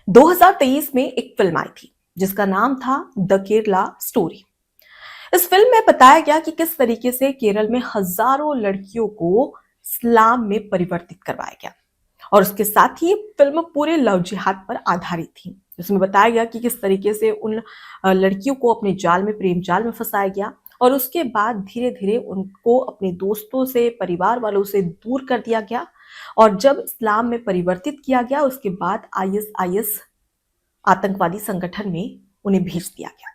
2023 में एक फिल्म आई थी जिसका नाम था द केरला स्टोरी। इस फिल्म में बताया गया कि किस तरीके से केरल में हजारों लड़कियों को इस्लाम में परिवर्तित करवाया गया। और उसके साथ ही फिल्म पूरे लव जिहाद पर आधारित थी। इसमें बताया गया कि किस तरीके से उन लड़कियों को अपने जाल में, प्रेम जाल में फंसाया गया और उसके बाद धीरे धीरे उनको अपने दोस्तों से, परिवार वालों से दूर कर दिया गया। और जब इस्लाम में परिवर्तित किया गया उसके बाद आईएसआईएस आतंकवादी संगठन में उन्हें भेज दिया गया।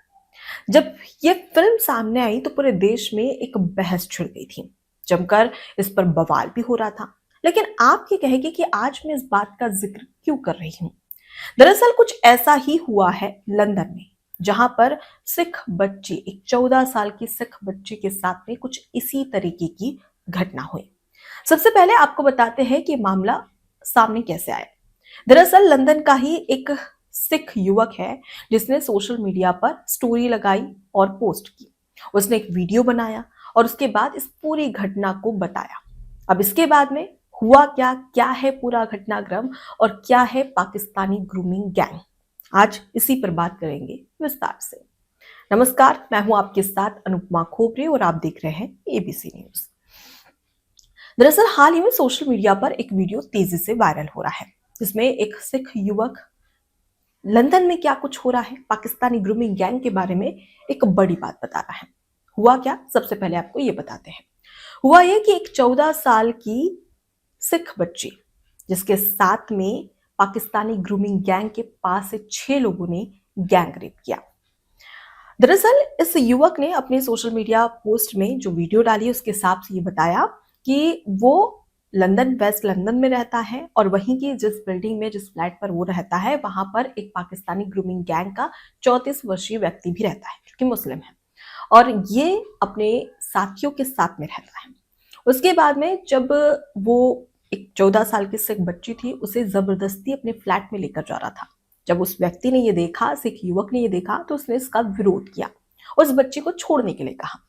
जब ये फिल्म सामने आई तो पूरे देश में एक बहस छिड़ गई थी, जमकर इस पर बवाल भी हो रहा था। लेकिन आप ये कहेंगे कि आज मैं इस बात का जिक्र क्यों कर रही हूं? दरअसल कुछ ऐसा ही हुआ है लंदन में, जहां पर सिख बच्ची, एक 14 साल की सिख बच्ची के साथ में कुछ इसी तरीके की घटना हुई। सबसे पहले आपको बताते हैं कि मामला सामने कैसे आया। दरअसल लंदन का ही एक सिख युवक है जिसने सोशल मीडिया पर स्टोरी लगाई और पोस्ट की। उसने एक वीडियो बनाया और उसके बाद इस पूरी घटना को बताया। अब इसके बाद में हुआ क्या, क्या है पूरा घटनाक्रम और क्या है पाकिस्तानी ग्रूमिंग गैंग, आज इसी पर बात करेंगे विस्तार से। नमस्कार, मैं हूं आपके साथ अनुपमा खोपरे और आप देख रहे हैं एबीसी न्यूज। दरअसल हाल ही में सोशल मीडिया पर एक वीडियो तेजी से वायरल हो रहा है जिसमें एक सिख युवक लंदन में क्या कुछ हो रहा है, पाकिस्तानी ग्रूमिंग गैंग के बारे में एक बड़ी बात बता रहा है। हुआ क्या, सबसे पहले आपको ये बताते हैं। हुआ ये कि एक 14 साल की सिख बच्ची जिसके साथ में पाकिस्तानी ग्रूमिंग गैंग के पास से 6 लोगों ने गैंग रेप किया। दरअसल इस युवक ने अपने सोशल मीडिया पोस्ट में जो वीडियो डाली उसके हिसाब से ये बताया कि वो लंदन, वेस्ट लंदन में रहता है और वहीं की जिस बिल्डिंग में, जिस फ्लैट पर वो रहता है वहां पर एक पाकिस्तानी ग्रूमिंग गैंग का 34 वर्षीय व्यक्ति भी रहता है जो कि मुस्लिम है और ये अपने साथियों के साथ में रहता है। उसके बाद में जब वो एक 14 साल की सिख बच्ची थी उसे जबरदस्ती अपने फ्लैट में लेकर जा रहा था। जब उस व्यक्ति ने ये देखा, सिख युवक ने ये देखा, तो उसने इसका विरोध किया, उस बच्ची को छोड़ने के लिए कहा।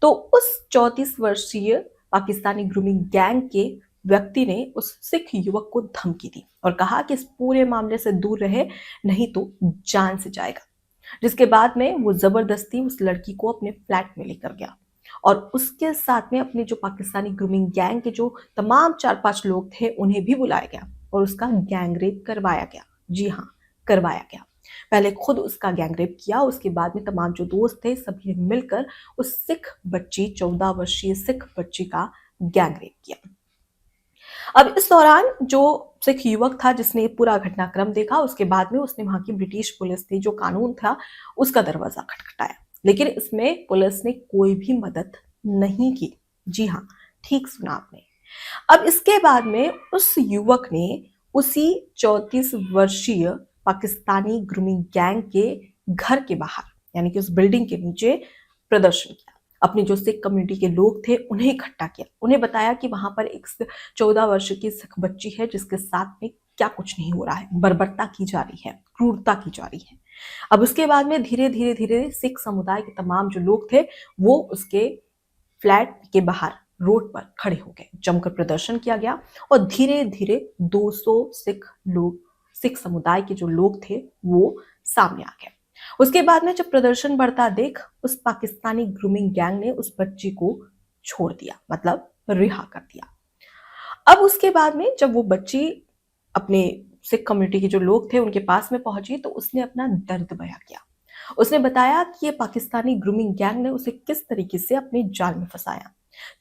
तो उस 34 वर्षीय पाकिस्तानी ग्रूमिंग गैंग के व्यक्ति ने उस सिख युवक को धमकी दी और कहा कि इस पूरे मामले से दूर रहे, नहीं तो जान से जाएगा। जिसके बाद में वो जबरदस्ती उस लड़की को अपने फ्लैट में लेकर गया और उसके साथ में अपने जो पाकिस्तानी ग्रूमिंग गैंग के जो तमाम 4-5 लोग थे उन्हें भी बुलाया गया और उसका गैंग रेप करवाया गया। जी हाँ, करवाया गया। पहले खुद उसका गैंग रेप किया, उसके बाद में तमाम जो दोस्त थे सभी ने मिलकर उस सिख बच्ची, 14 वर्षीय सिख बच्ची का गैंग रेप किया। अब इस दौरान जो सिख युवक था जिसने पूरा घटनाक्रम देखा, उसके बाद में उसने वहां की ब्रिटिश पुलिस थी, जो कानून था, उसका दरवाजा खटखटाया। लेकिन इसमें पुलिस ने कोई भी मदद नहीं की। जी हाँ, ठीक सुना आपने। अब इसके बाद में उस युवक ने उसी 34 वर्षीय पाकिस्तानी ग्रूमिंग गैंग के घर के बाहर, यानी कि उस बिल्डिंग के नीचे, प्रदर्शन किया। अपनी जो सिख कम्युनिटी के लोग थे उन्हें इकट्ठा किया, उन्हें बताया कि वहां पर एक 14 वर्ष की सिख बच्ची है जिसके साथ में क्या कुछ नहीं हो रहा है, बर्बरता की जा रही है, क्रूरता की जा रही है। अब उसके बाद में धीरे धीरे धीरे सिख समुदाय के तमाम जो लोग थे वो उसके फ्लैट के बाहर रोड पर खड़े हो गए, जमकर प्रदर्शन किया गया और धीरे धीरे 200 सिख लोग, सिख समुदाय के जो लोग थे वो सामने आ गए। उसके बाद में जब प्रदर्शन बढ़ता देख उस पाकिस्तानी ग्रूमिंग गैंग ने उस बच्ची को छोड़ दिया, मतलब रिहा कर दिया। अब उसके बाद में जब वो बच्ची अपने सिख कम्युनिटी के जो लोग थे उनके पास में पहुंची तो उसने अपना दर्द बयां किया। उसने बताया कि ये पाकिस्तानी ग्रूमिंग गैंग ने उसे किस तरीके से अपने जाल में फंसाया।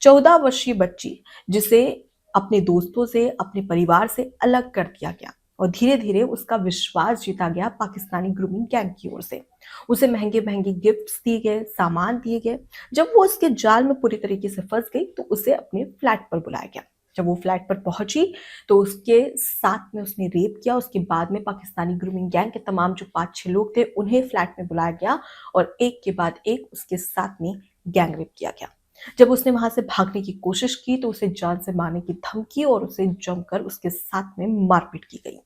14 वर्षीय बच्ची जिसे अपने दोस्तों से, अपने परिवार से अलग कर दिया गया और धीरे धीरे उसका विश्वास जीता गया पाकिस्तानी ग्रूमिंग गैंग की ओर से। उसे महंगे महंगे गिफ्ट्स दिए गए, सामान दिए गए। जब वो उसके जाल में पूरी तरीके से फंस गई तो उसे अपने फ्लैट पर बुलाया गया। जब वो फ्लैट पर पहुंची तो उसके साथ में उसने रेप किया। उसके बाद में पाकिस्तानी ग्रूमिंग गैंग के तमाम जो 5-6 लोग थे उन्हें फ्लैट में बुलाया गया और एक के बाद एक उसके साथ में गैंग रेप किया गया। जब उसने वहां से भागने की कोशिश की तो उसे जान से मारने की धमकी और उसे जमकर उसके साथ में मारपीट की गई।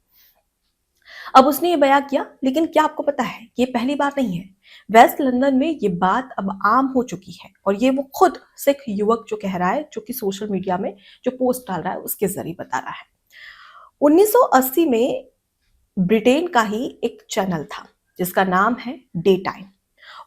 अब उसने ये बयां किया, लेकिन क्या आपको पता है कि ये पहली बार नहीं है। वेस्ट लंदन में ये बात अब आम हो चुकी है और ये वो खुद सिख युवक जो कह रहा है, जो कि सोशल मीडिया में जो पोस्ट डाल रहा है उसके जरिए बता रहा है। 1980 में ब्रिटेन का ही एक चैनल था जिसका नाम है डे टाइम।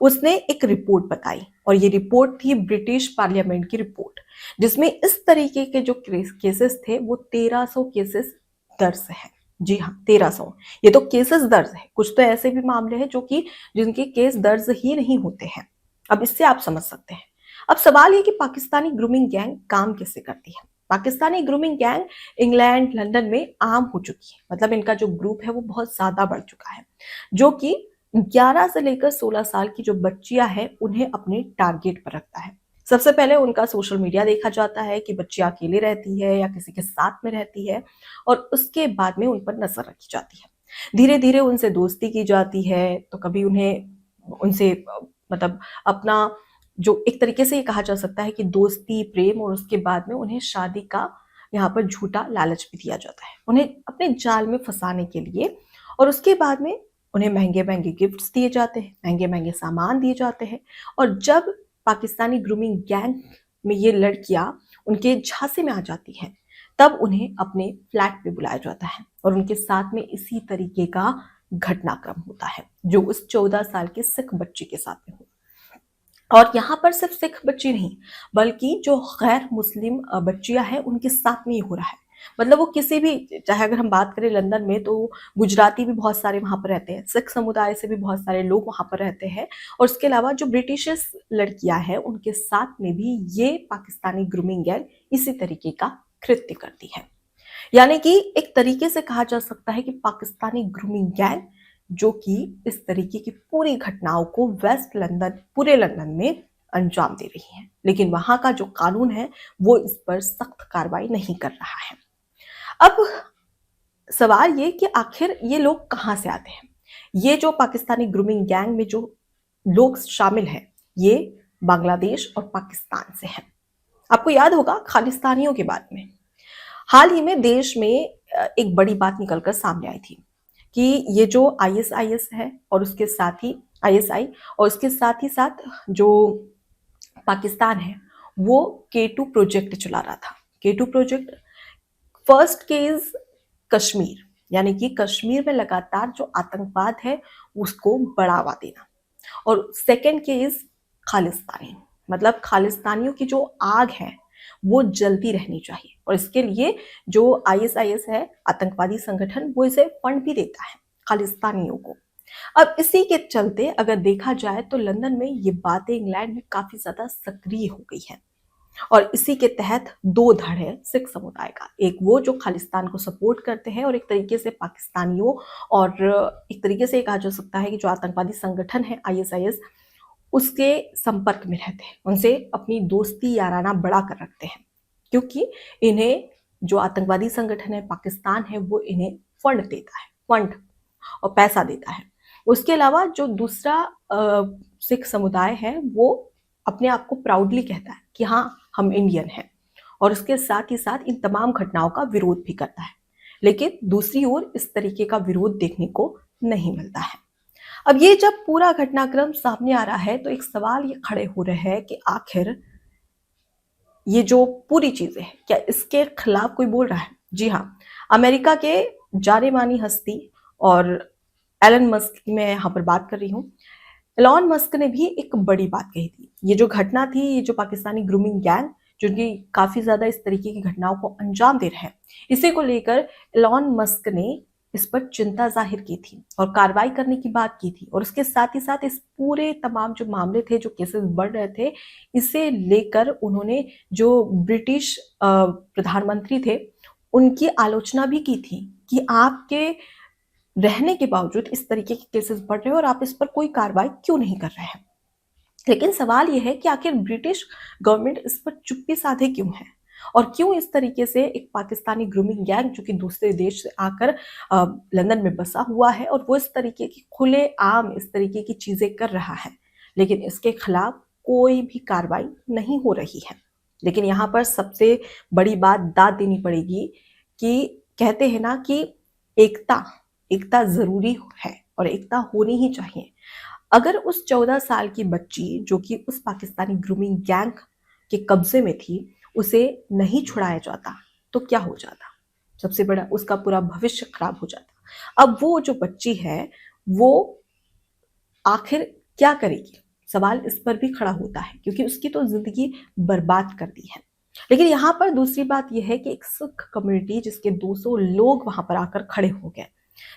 उसने एक रिपोर्ट बताई और ये रिपोर्ट थी ब्रिटिश पार्लियामेंट की रिपोर्ट, जिसमें इस तरीके के जो केसेस थे वो 1300 केसेस दर्ज हैं। जी हाँ, 1300। ये तो केसेस दर्ज है, कुछ तो ऐसे भी मामले हैं जो कि जिनके केस दर्ज ही नहीं होते हैं। अब इससे आप समझ सकते हैं। अब सवाल ये कि पाकिस्तानी ग्रूमिंग गैंग काम कैसे करती है। Pakistani grooming gang England, London में आम हो चुकी है। मतलब इनका जो ग्रुप है वो बहुत ज्यादा बढ़ चुका है, जो कि 11 से लेकर 16 साल की जो बच्चियां हैं उन्हें अपने टारगेट पर रखता है। सबसे पहले उनका सोशल मीडिया देखा जाता है कि बच्चियां अकेले रहती है या किसी के साथ में रहती है, और उसके बाद में उन पर नजर रखी जाती है। धीरे धीरे उनसे दोस्ती की जाती है, तो कभी उन्हें उनसे मतलब अपना जो एक तरीके से ये कहा जा सकता है कि दोस्ती, प्रेम, और उसके बाद में उन्हें शादी का यहाँ पर झूठा लालच भी दिया जाता है उन्हें अपने जाल में फंसाने के लिए। और उसके बाद में उन्हें महंगे महंगे गिफ्ट्स दिए जाते हैं, महंगे महंगे सामान दिए जाते हैं। और जब पाकिस्तानी ग्रूमिंग गैंग में ये लड़कियां उनके झांसे में आ जाती हैं, तब उन्हें अपने फ्लैट पे बुलाया जाता है और उनके साथ में इसी तरीके का घटनाक्रम होता है जो उस 14 साल के सिख बच्ची के साथ में हुआ। और यहाँ पर सिर्फ सिख बच्ची नहीं, बल्कि जो गैर मुस्लिम बच्चियां हैं उनके साथ में ही हो रहा है। मतलब वो किसी भी, चाहे अगर हम बात करें लंदन में, तो गुजराती भी बहुत सारे वहां पर रहते हैं, सिख समुदाय से भी बहुत सारे लोग वहां पर रहते हैं। और उसके अलावा जो ब्रिटिश लड़कियां हैं उनके साथ में भी ये पाकिस्तानी ग्रूमिंग गैंग इसी तरीके का कृत्य करती है। यानी कि एक तरीके से कहा जा सकता है कि पाकिस्तानी ग्रूमिंग गैंग जो कि इस तरीके की पूरी घटनाओं को वेस्ट लंदन, पूरे लंदन में अंजाम दे रही है, लेकिन वहां का जो कानून है वो इस पर सख्त कार्रवाई नहीं कर रहा है। अब सवाल ये कि आखिर ये लोग कहां से आते हैं। ये जो पाकिस्तानी ग्रूमिंग गैंग में जो लोग शामिल हैं, ये बांग्लादेश और पाकिस्तान से हैं। आपको याद होगा खालिस्तानियों के बारे में हाल ही में देश में एक बड़ी बात निकलकर सामने आई थी कि ये जो आईएसआईएस है और उसके साथ ही आईएसआई, और उसके साथ ही साथ जो पाकिस्तान है, वो K2 प्रोजेक्ट चला रहा था। K2 project, first case Kashmir, यानी कि कश्मीर में लगातार जो आतंकवाद है उसको बढ़ावा देना, और सेकेंड केस खालिस्तानी, मतलब खालिस्तानियों की जो आग है वो जलती रहनी चाहिए। और इसके लिए जो आईएसआईएस है, आतंकवादी संगठन, वो इसे फंड भी देता है खालिस्तानियों को। अब इसी के चलते अगर देखा जाए तो लंदन में ये बातें इंग्लैंड में काफी ज्यादा सक्रिय हो गई है। और इसी के तहत दो धड़ है सिख समुदाय का, एक वो जो खालिस्तान को सपोर्ट करते हैं और एक तरीके से पाकिस्तानियों, और एक तरीके से कहा जा सकता है कि जो आतंकवादी संगठन है आईएसआईएस, उसके संपर्क में रहते हैं, उनसे अपनी दोस्ती याराना बढ़ा कर रखते हैं, क्योंकि इन्हें जो आतंकवादी संगठन है पाकिस्तान है वो इन्हें फंड देता है, फंड और पैसा देता है। उसके अलावा जो दूसरा सिख समुदाय है वो अपने आप को प्राउडली कहता है कि हाँ हम इंडियन हैं, और उसके साथ ही साथ इन तमाम घटनाओं का विरोध भी करता है। लेकिन दूसरी ओर इस तरीके का विरोध देखने को नहीं मिलता है। अब ये जब पूरा घटनाक्रम सामने आ रहा है तो एक सवाल ये खड़े हो रहे हैं कि आखिर ये जो पूरी चीजें हैं, क्या इसके खिलाफ कोई बोल रहा है। जी हाँ, अमेरिका के जाने मानी हस्ती और एलन मस्क की मैं यहाँ पर बात कर रही हूँ। एलॉन मस्क ने भी एक बड़ी बात कही थी। ये जो घटना थी, ये जो पाकिस्तानी ग्रूमिंग गैंग जो कि काफी ज्यादा इस तरीके की घटनाओं को अंजाम दे रहे हैं, इसी को लेकर एलॉन मस्क ने इस पर चिंता जाहिर की थी और कार्रवाई करने की बात की थी। और उसके साथ ही साथ इस पूरे तमाम जो मामले थे, जो केसेस बढ़ रहे थे, इसे लेकर उन्होंने जो ब्रिटिश प्रधानमंत्री थे उनकी आलोचना भी की थी कि आपके रहने के बावजूद इस तरीके के केसेस बढ़ रहे हैं और आप इस पर कोई कार्रवाई क्यों नहीं कर रहे हैं। लेकिन सवाल यह है कि आखिर ब्रिटिश गवर्नमेंट इस पर चुप्पी साधे क्यों है, और क्यों इस तरीके से एक पाकिस्तानी ग्रूमिंग गैंग जो कि दूसरे देश से आकर लंदन में बसा हुआ है और वो इस तरीके की खुले आम इस तरीके की चीजें कर रहा है, लेकिन इसके खिलाफ कोई भी कार्रवाई नहीं हो रही है। लेकिन यहाँ पर सबसे बड़ी बात दाद देनी पड़ेगी कि कहते हैं ना कि एकता एकता जरूरी है और एकता होनी ही चाहिए। अगर उस 14 साल की बच्ची जो कि उस पाकिस्तानी ग्रूमिंग गैंग के कब्जे में थी, उसे नहीं छुड़ाया जाता तो क्या हो जाता। सबसे बड़ा उसका पूरा भविष्य खराब हो जाता। अब वो जो बच्ची है, वो आखिर क्या करेगी? सवाल इस पर भी खड़ा होता है क्योंकि उसकी तो ज़िंदगी बर्बाद कर दी है। लेकिन यहाँ पर दूसरी बात ये है कि एक सिख कम्युनिटी जिसके 200 लोग वहाँ पर आकर खड़े हो गए।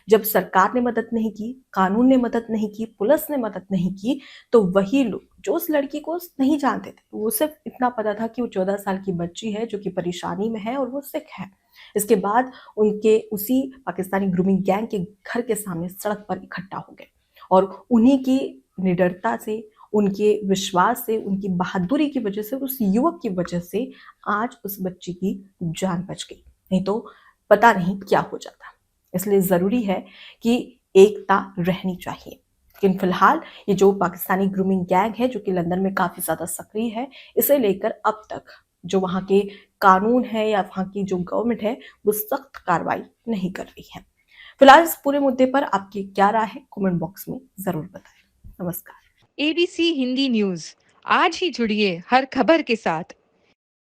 जब सरकार ने मदद नहीं की, कानून ने मदद नहीं की, पुलिस ने मदद नहीं की, तो वही लोग जो उस लड़की को नहीं जानते थे, वो सिर्फ इतना पता था कि वो 14 साल की बच्ची है जो कि परेशानी में है और वो सिख है। इसके बाद उनके उसी पाकिस्तानी ग्रूमिंग गैंग के घर के सामने सड़क पर इकट्ठा हो गए और उन्हीं की निडरता से, उनके विश्वास से, उनकी बहादुरी की वजह से, उस युवक की वजह से आज उस बच्ची की जान बच गई। नहीं तो पता नहीं क्या हो जाता। इसलिए ज़रूरी है कि एकता रहनी चाहिए। लेकिन फिलहाल ये जो पाकिस्तानी ग्रूमिंग गैंग है जो कि लंदन में काफ़ी ज़्यादा सक्रिय है, इसे लेकर अब तक जो वहाँ के कानून है या वहाँ की जो गवर्नमेंट है, वो सख्त कार्रवाई नहीं कर रही है। फिलहाल इस पूरे मुद्दे पर आपकी क्या राय है? कमेंट बॉक्स में ज़रूर बताएं। नमस्कार। एबीसी हिंदी न्यूज आज ही जुड़िए हर खबर के साथ